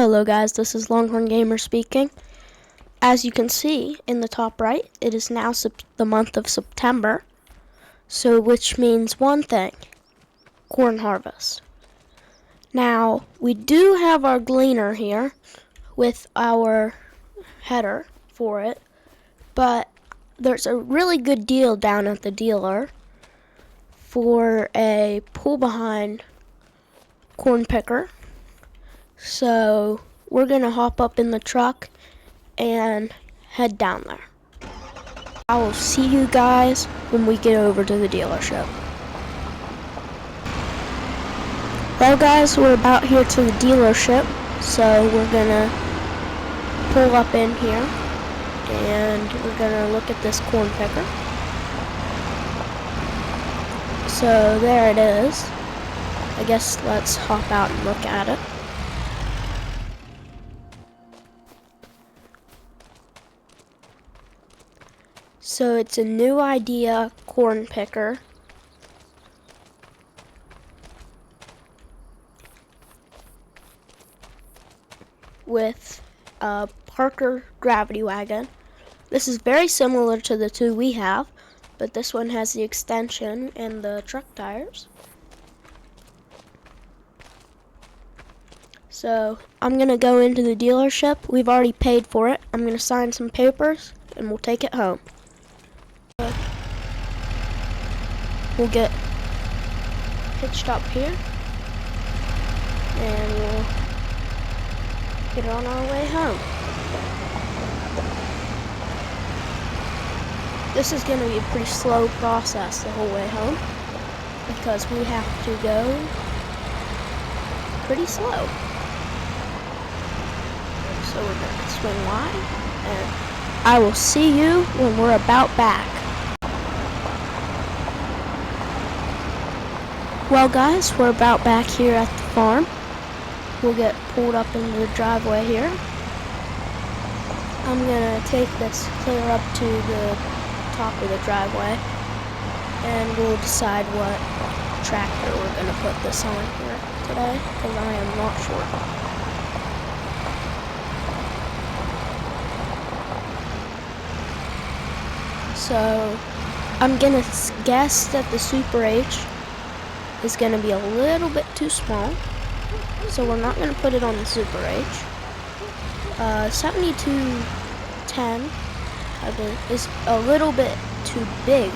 Hello guys, this is Longhorn Gamer speaking. As you can see in the top right, it is now the month of September, so which means one thing, corn harvest. Now, we do have our gleaner here with our header for it, but there's a really good deal down at the dealer for a pull-behind corn picker. So we're gonna hop up in the truck and head down there. I will see you guys when we get over to the dealership. Well guys, we're about here to the dealership, so we're gonna pull up in here and we're gonna look at this corn picker. So there it is. I guess let's hop out and look at it. So it's a new idea corn picker. With a Parker gravity wagon. This is very similar to the two we have, but this one has the extension and the truck tires. So I'm gonna go into the dealership. We've already paid for it. I'm gonna sign some papers and we'll take it home. We'll get hitched up here and we'll get on our way home. This is going to be a pretty slow process the whole way home because we have to go pretty slow. So we're going to swing wide and I will see you when we're about back. Well guys, we're about back here at the farm. We'll get pulled up into the driveway here. I'm gonna take this clear up to the top of the driveway and we'll decide what tractor we're gonna put this on here today, because I am not sure. So I'm gonna guess that the Super H is going to be a little bit too small, so we're not going to put it on the Super H. 7210 I believe is a little bit too big,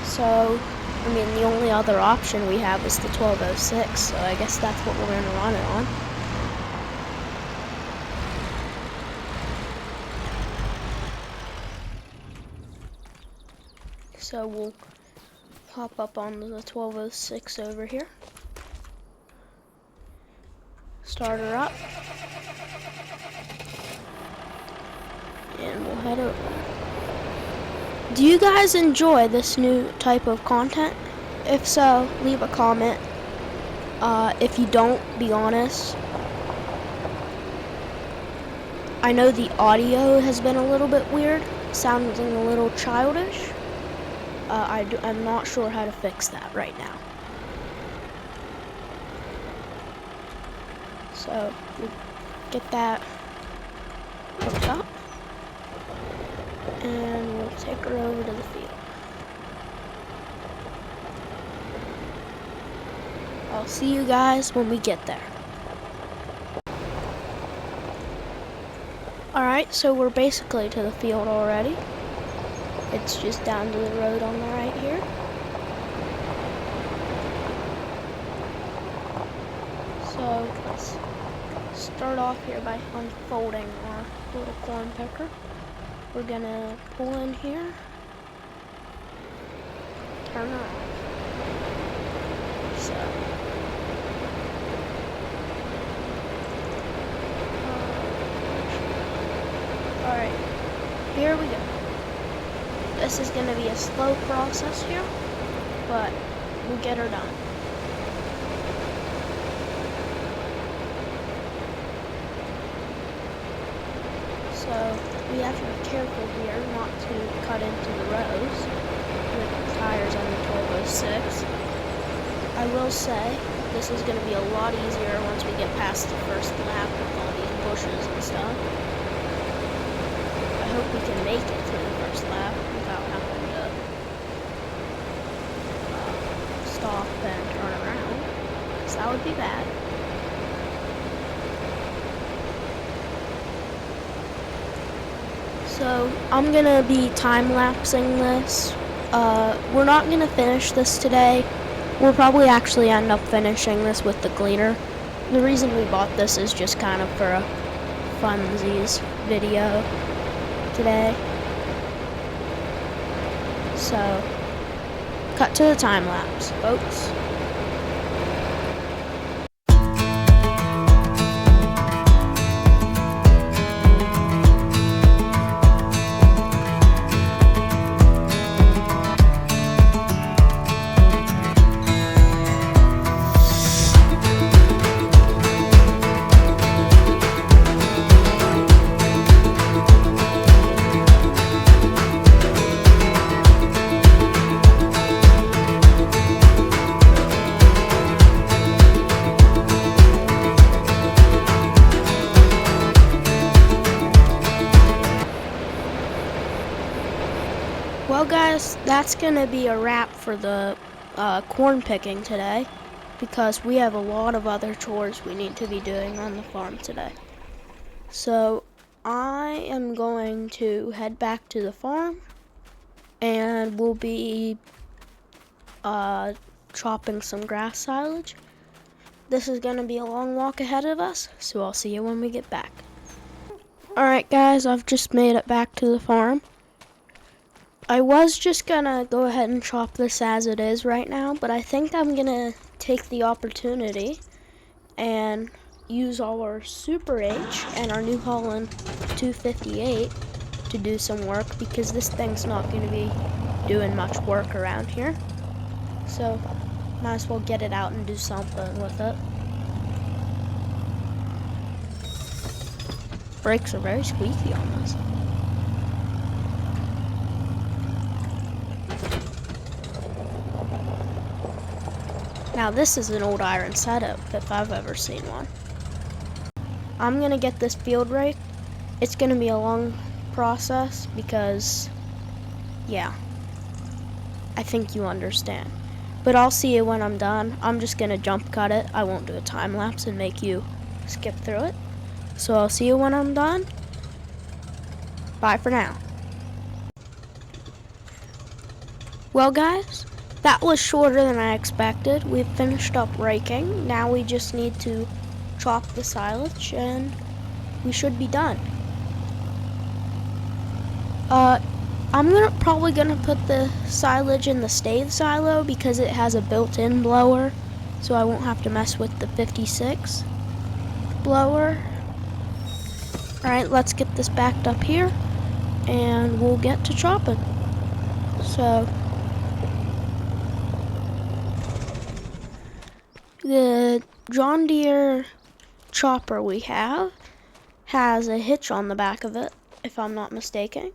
so I mean the only other option we have is the 1206, so I guess that's what we're going to run it on. So we'll hop up onto the 1206 over here. Start her up. And we'll head over. Do you guys enjoy this new type of content? If so, leave a comment. If you don't, be honest. I know the audio has been a little bit weird, sounding a little childish. I'm not sure how to fix that right now. So, we'll get that hooked up, and we'll take her over to the field. I'll see you guys when we get there. Alright, so we're basically to the field already. It's just down to the road on the right here. So let's start off here by unfolding our little corn picker. We're gonna pull in here, turn around. So alright, here we go. This is going to be a slow process here, but we'll get her done. So we have to be careful here not to cut into the rows with the tires on the 1206. I will say this is going to be a lot easier once we get past the first lap with all these bushes and stuff. I hope we can make it through the first lap without having to stop and turn around, because that would be bad. So I'm gonna be time-lapsing this. We're not gonna finish this today. We'll probably actually end up finishing this with the gleaner. The reason we bought this is just kind of for a funsies video today. So, cut to the time-lapse, folks. Well guys, that's gonna be a wrap for the corn picking today, because we have a lot of other chores we need to be doing on the farm today. So I am going to head back to the farm, and we'll be chopping some grass silage. This is gonna be a long walk ahead of us, so I'll see you when we get back. Alright guys, I've just made it back to the farm. I was just gonna go ahead and chop this as it is right now, but I think I'm gonna take the opportunity and use our Super H and our New Holland 258 to do some work, because this thing's not gonna be doing much work around here. So, might as well get it out and do something with it. Brakes are very squeaky on this. Now this is an old iron setup if I've ever seen one. I'm gonna get this field rake. It's gonna be a long process because, yeah, I think you understand. But I'll see you when I'm done. I'm just gonna jump cut it. I won't do a time lapse and make you skip through it. So I'll see you when I'm done. Bye for now. Well guys, that was shorter than I expected. We've finished up raking. Now we just need to chop the silage and we should be done. I'm probably gonna put the silage in the stave silo because it has a built-in blower, so I won't have to mess with the 56 blower. Alright, let's get this backed up here and we'll get to chopping. So the John Deere chopper we have has a hitch on the back of it, if I'm not mistaken.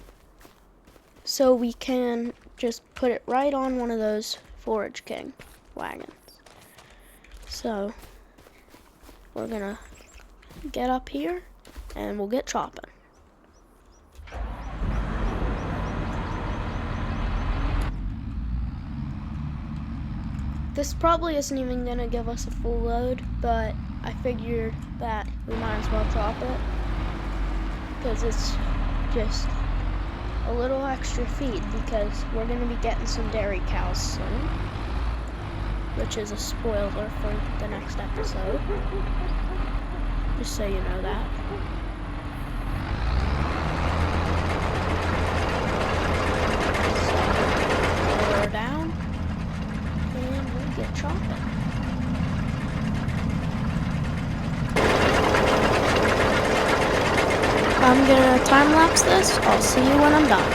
So we can just put it right on one of those Forage King wagons. So we're gonna get up here and we'll get chopping. This probably isn't even gonna give us a full load, but I figured that we might as well chop it because it's just a little extra feed, because we're gonna be getting some dairy cows soon, which is a spoiler for the next episode, just so you know that. So, lower down and we'll get chopping. I'm gonna time lapse this. I'll see you when I'm done.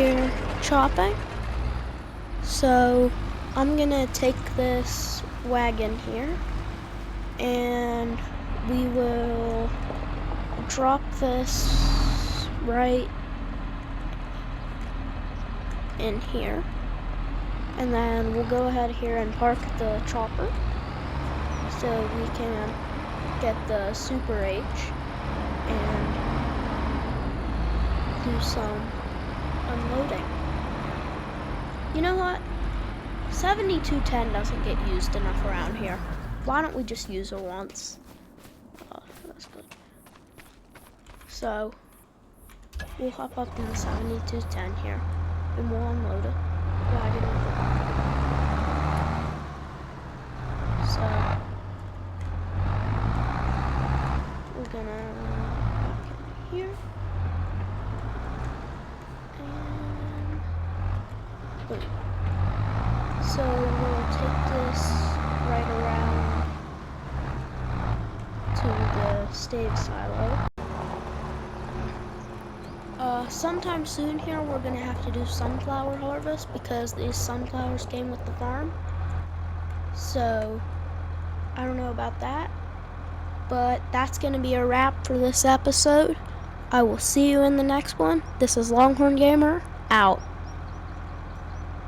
here chopping. So I'm gonna take this wagon here and we will drop this right in here, and then we'll go ahead here and park the chopper so we can get the Super H and do some unloading. You know what? 7210 doesn't get used enough around here. Why don't we just use her once? Oh, that's good. So we'll hop up in the 7210 here and we'll unload it. Wagon. So we're gonna come here and boom. So we'll take this right around to the stave silo. Sometime soon here we're gonna have to do sunflower harvest because these sunflowers came with the farm. So I don't know about that, but that's gonna be a wrap for this episode. I will see you in the next one. This is Longhorn Gamer, out.